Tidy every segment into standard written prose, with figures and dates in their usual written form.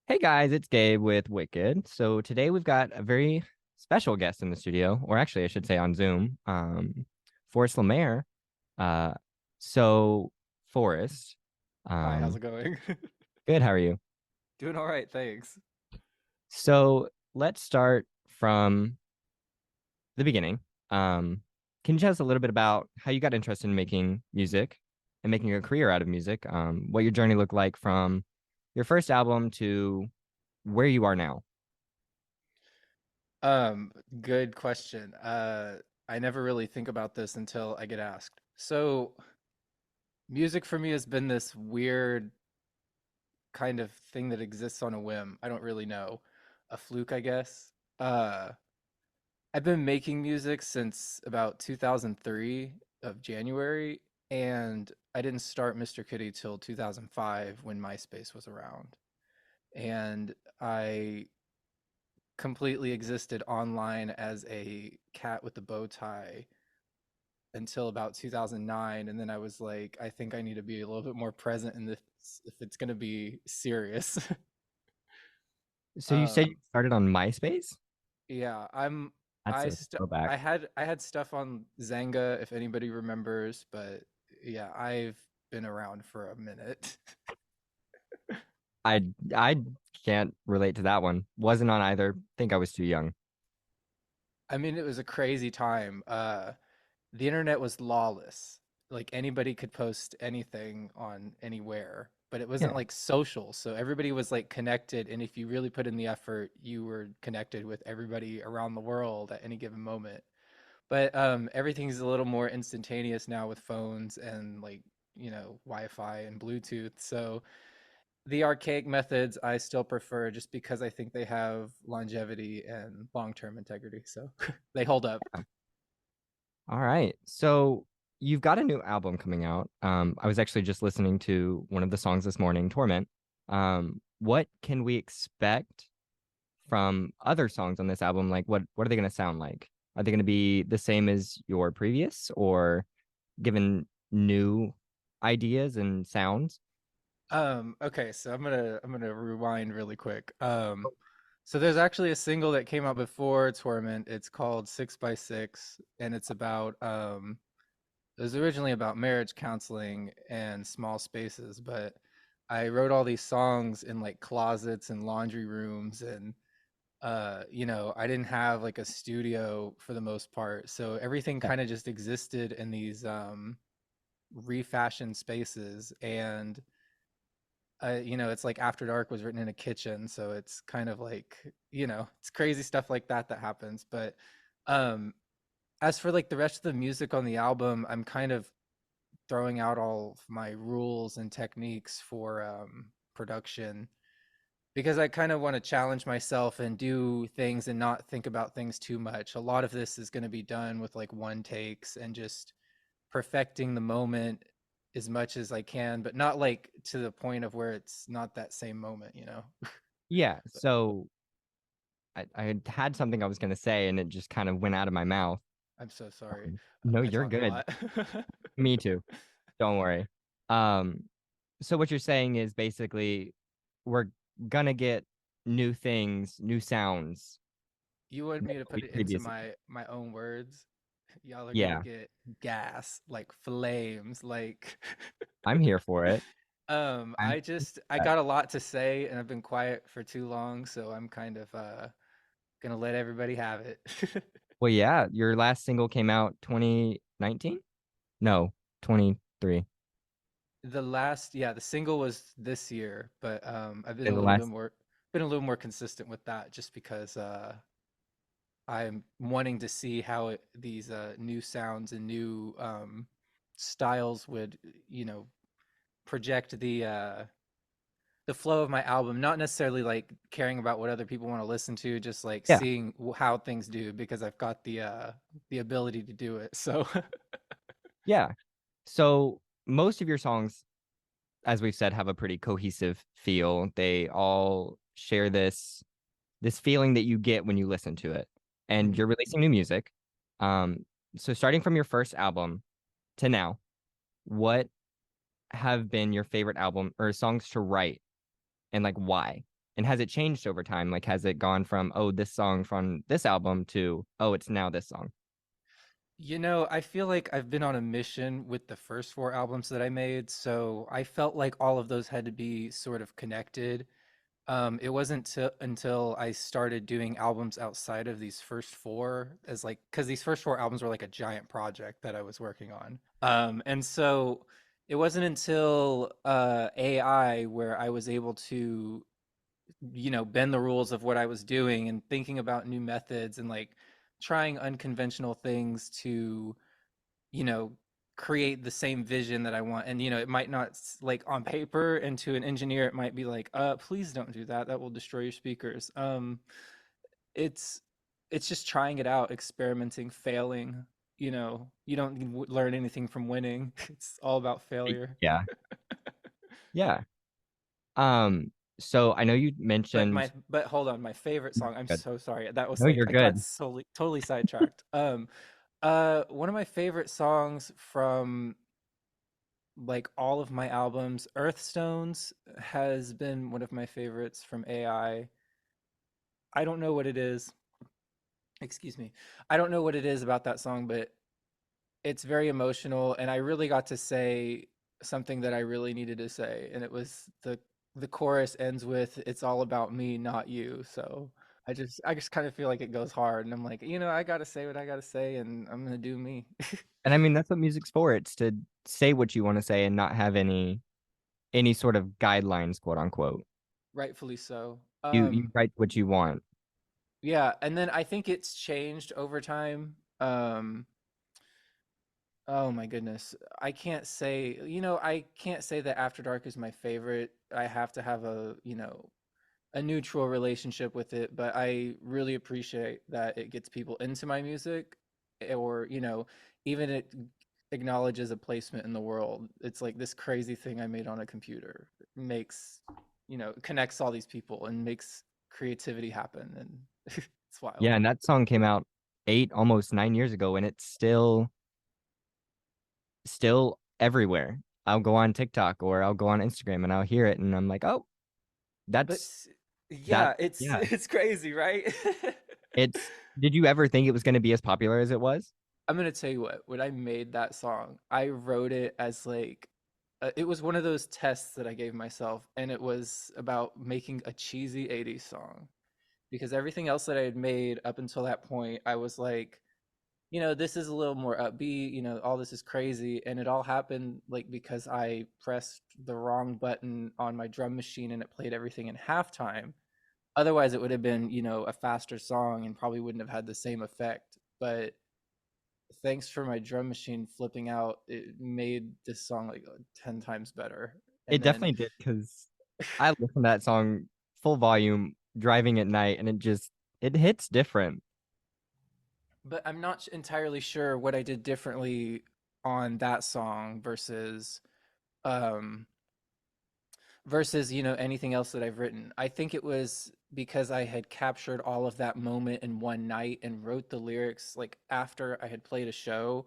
Hey guys, it's Gabe with Wicked. So today we've got a very special guest in the studio, or actually I should say on Zoom, Forrest Lemaire. Uh, so Forrest, Hi, how's um, it going? good, how are you? Doing all right, thanks. So let's start from the beginning. Um, can you tell us a little bit about how you got interested in making music and making a career out of music? What your journey looked like from your first album to where you are now? Good question. I never really think about this until I get asked. So, music for me has been this weird kind of thing that exists on a whim. I don't really know. A fluke, I guess. Uh, I've been making music since about 2003 of January, and I didn't start Mr. Kitty till 2005 when MySpace was around. And I completely existed online as a cat with a bow tie until about 2009, and then I was like, I think I need to be a little bit more present in this if it's going to be serious. So you said you um started on MySpace? yeah, That's a I throwback. had stuff on Zanga if anybody remembers, but yeah, I've been around for a minute. I can't relate to that one. Wasn't on either. Think I was too young. I mean, it was a crazy time. The internet was lawless. Like anybody could post anything on anywhere, but it wasn't Yeah. like social. So everybody was like connected. And if you really put in the effort, you were connected with everybody around the world at any given moment. But everything's a little more instantaneous now with phones and like, Wi-Fi and Bluetooth. So the archaic methods I still prefer just because I think they have longevity and long-term integrity. So they hold up. All right. So you've got a new album coming out. I was actually just listening to one of the songs this morning, Torment. What can we expect from other songs on this album? Like what are they going to sound like? Are they going to be the same as your previous or given new ideas and sounds? Okay, so I'm gonna rewind really quick. So there's actually a single that came out before Torment. It's called 6 by 6, and it's about it was originally about marriage counseling and small spaces, but I wrote all these songs in like closets and laundry rooms and I didn't have like a studio for the most part. So everything Yeah. kind of just existed in these refashioned spaces and it's like After Dark was written in a kitchen, so it's kind of like, it's crazy stuff like that that happens. But um, as for like the rest of the music on the album, I'm kind of throwing out all of my rules and techniques for production because I kind of want to challenge myself and do things and not think about things too much. A lot of this is going to be done with like one takes and just perfecting the moment as much as I can, but not like to the point of where it's not that same moment. Yeah. But So I had something I was going to say and it just kind of went out of my mouth. I'm so sorry. No, I you're talk a good. lot. Me too. Don't worry. Um, so what you're saying is basically we're gonna get new things, new sounds You want that me to we put it into previously. my own words? Y'all are gonna Yeah, get gas, like flames, like I'm here for it. I'm I got a lot to say and I've been quiet for too long, so I'm kind of gonna let everybody have it. well, yeah, your last single came out 2019? No, 23. The single was this year, but I've been Okay, a the little bit last. more consistent with that just because I'm wanting to see how these new sounds and new styles would, you know, project the flow of my album, not necessarily like caring about what other people want to listen to, just like Yeah, seeing how things do because I've got the ability to do it. So yeah. So most of your songs, as we've said, have a pretty cohesive feel. They all share this feeling that you get when you listen to it. And Mhm. you're releasing new music. Um, so starting from your first album to now, what have been your favorite album or songs to write and like why? And has it changed over time? Like, has it gone from, oh, this song from this album to, oh, it's now this song? You know, I feel like I've been on a mission with the first four albums that I made, so I felt like all of those had to be sort of connected. It wasn't until I started doing albums outside of these first four, as like, because these first four albums were like a giant project that I was working on. And so it wasn't until AI where I was able to, bend the rules of what I was doing and thinking about new methods and like trying unconventional things to, you know, create the same vision that I want. And it might not like on paper, and to an engineer it might be like, please don't do that. That will destroy your speakers. It's it's just trying it out, experimenting, failing. You don't learn anything from winning. It's all about failure. Yeah. Yeah. Um, so I know you mentioned But hold on, my favorite song. I'm good. so sorry. That was No, like you're I got good. totally sidetracked. One of my favorite songs from like all of my albums, Earthstones has been one of my favorites from AI. I don't know what it is. Excuse me. I don't know what it is about that song, but it's very emotional, and I really got to say something that I really needed to say, and it was the chorus ends with "It's all about me, not you." So I just kind of feel like it goes hard, and I'm like, I got to say what I got to say, and I'm gonna do me. And I mean, that's what music's for. It's to say what you want to say and not have any sort of guidelines, quote unquote. Rightfully so. You write what you want. Yeah, and then I think it's changed over time. Oh my goodness. I can't say that After Dark is my favorite. I have to have a neutral relationship with it, but I really appreciate that it gets people into my music, or, even it acknowledges a placement in the world. It's like this crazy thing I made on a computer makes, connects all these people and makes creativity happen, and it's wild. Yeah, and that song came out 8, almost 9 years ago, and it's still everywhere. I'll go on TikTok or I'll go on Instagram and I'll hear it and I'm like, oh, But that's that. yeah, it's Yeah. it's crazy, right? It's did you ever think it was going to be as popular as it was? I'm gonna tell you what. When I made that song, I wrote it as like, it was one of those tests that I gave myself, and it was about making a cheesy '80s song, because everything else that I had made up until that point, I was like, this is a little more upbeat. All this is crazy, and it all happened like because I pressed the wrong button on my drum machine and it played everything in halftime. Otherwise, it would have been, a faster song and probably wouldn't have had the same effect. But thanks for my drum machine flipping out, it made this song like 10 times better. It And then, definitely did because I listen to that song full volume driving at night and it hits different. but I'm not entirely sure what I did differently on that song um, versus, anything else that I've written. I think it was because I had captured all of that moment in one night and wrote the lyrics like after I had played a show,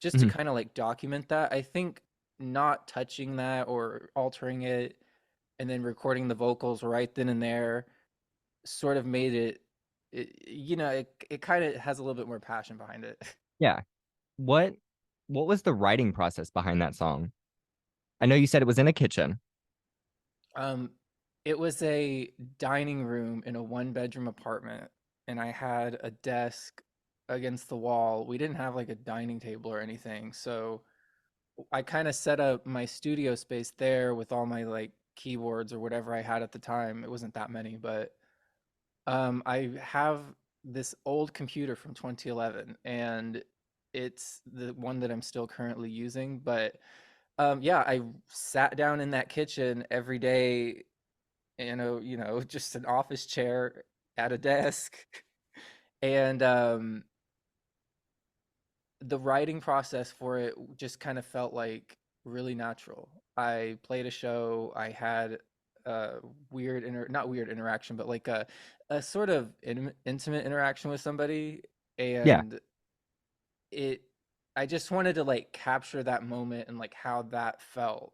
just to Mhm. kind of like document that. I think not touching that or altering it and then recording the vocals right then and there sort of made it kind of has a little bit more passion behind it. Yeah. What what was the writing process behind that song? I know you said it was in a kitchen. um it was a dining room in a one bedroom apartment, and I had a desk against the wall. We didn't have like a dining table or anything, so I kind of set up my studio space there with all my like keyboards or whatever I had at the time. It wasn't that many, but I have this old computer from 2011, and it's the one that I'm still currently using. But yeah, I sat down in that kitchen every day, just an office chair at a desk, and the writing process for it just kind of felt like really natural. I played a show. I had a not weird interaction, but like a sort of intimate interaction with somebody, Yeah. and it. I just wanted to like capture that moment and like how that felt.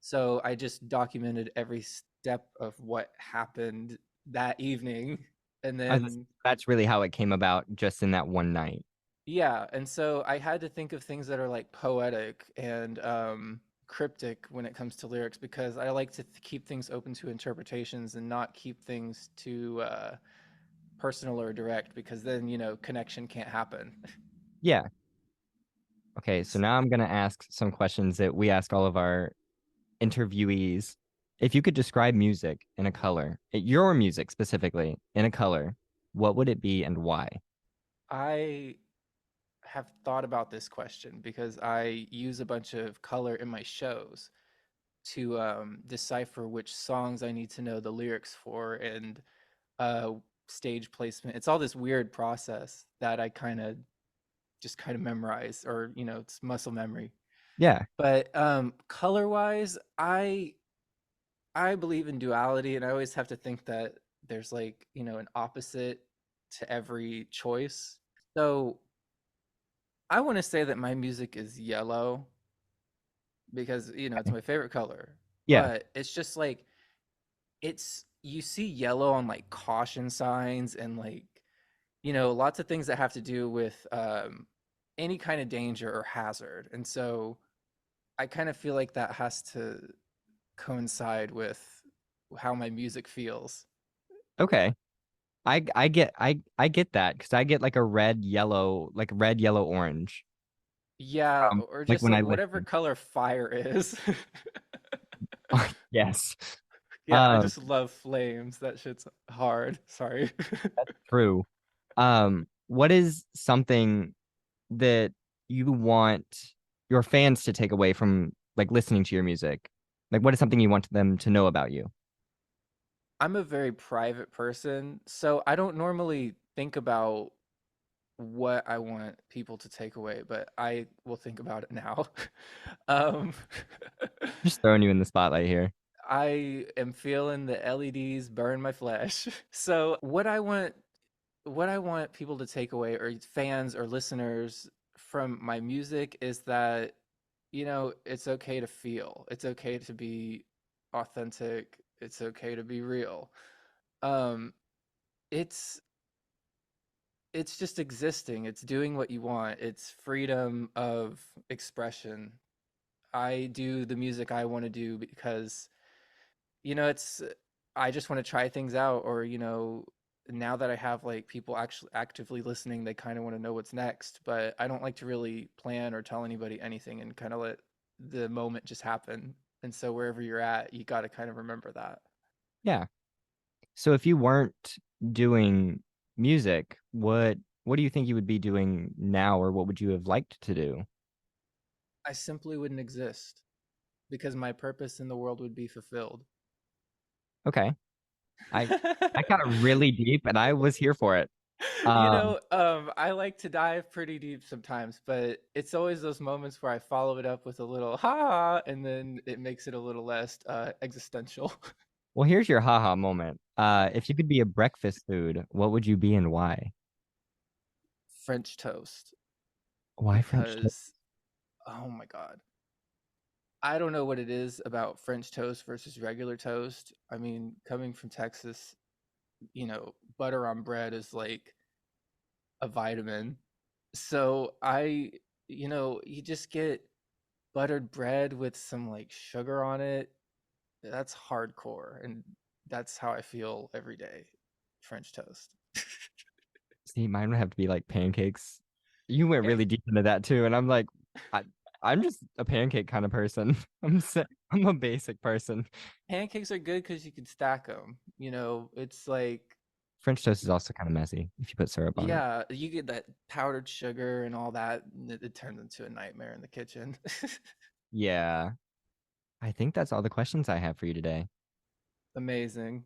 So I just documented depth of what happened that evening. And then That's really how it came about just in that one night. yeah, and so I had to think of things that are like poetic and cryptic when it comes to lyrics because I like to keep things open to interpretations and not keep things too personal or direct because then, connection can't happen. Yeah. Okay, so now I'm gonna ask some questions that we ask all of our interviewees. If you could describe music in a color, your music specifically in a color, what would it be and why? I have thought about this question because I use a bunch of color in my shows to decipher which songs I need to know the lyrics for and uh, stage placement. It's all this weird process that I kind of memorize, or it's muscle memory. Yeah. But color wise, I believe in duality, and I always have to think that there's like an opposite to every choice. So I want to say that my music is yellow because it's my favorite color, Yeah. but it's just like it's you see yellow on like caution signs and like lots of things that have to do with any kind of danger or hazard. And so I kind of feel like that has to coincide with how my music feels. Okay. I get that because I get like a red, yellow, like red, yellow, orange Yeah, from or like just when I like whatever listen. color fire is. Yes. Yeah, I Um, just love flames. That shit's hard. Sorry. true. What is something that you want your fans to take away from like listening to your music? Like what is something you want them to know about you? I'm a very private person, so I don't normally think about what I want people to take away, but I will think about it now. um, Just throwing you in the spotlight here. I am feeling the LEDs burn my flesh. So what I want people to take away, or fans or listeners, from my music is that it's okay to feel. It's okay to be authentic. It's okay to be real. Um it's it's just existing. It's doing what you want. It's freedom of expression. I do the music I want to do because it's I just want to try things out, or now that I have like people actually actively listening, they kind of want to know what's next, but I don't like to really plan or tell anybody anything and kind of let the moment just happen. And so wherever you're at, you got to kind of remember that. Yeah. So if you weren't doing music, what do you think you would be doing now, or what would you have liked to do? I simply wouldn't exist because my purpose in the world would be fulfilled. Okay. I I got really deep and I was here for it. Um, I like to dive pretty deep sometimes, but it's always those moments where I follow it up with a little ha, and then it makes it a little less existential. well, here's your haha moment. If you could be a breakfast food, what would you be and why? French toast, Why French toast? because oh my God, I don't know what it is about French toast versus regular toast. I mean, coming from Texas, butter on bread is like a vitamin. So you just get buttered bread with some like sugar on it. That's hardcore, and that's how I feel every day. French toast. See, mine would have to be like pancakes. You went Pan- really deep into that too, and I'm like, I, I'm just a pancake kind of person. I'm a basic person. Pancakes are good because you can stack them. It's like, French toast is also kind of messy if you put syrup on it. yeah, you get that powdered sugar and all that, and it turns into a nightmare in the kitchen. Yeah, I think that's all the questions I have for you today. Amazing.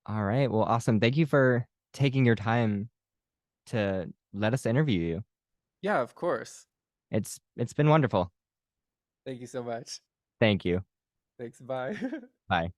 All right, well, awesome. Thank you for taking your time to let us interview you. Yeah, of course. It's been wonderful. Thank you so much. Thank you. Thanks. Bye. Bye.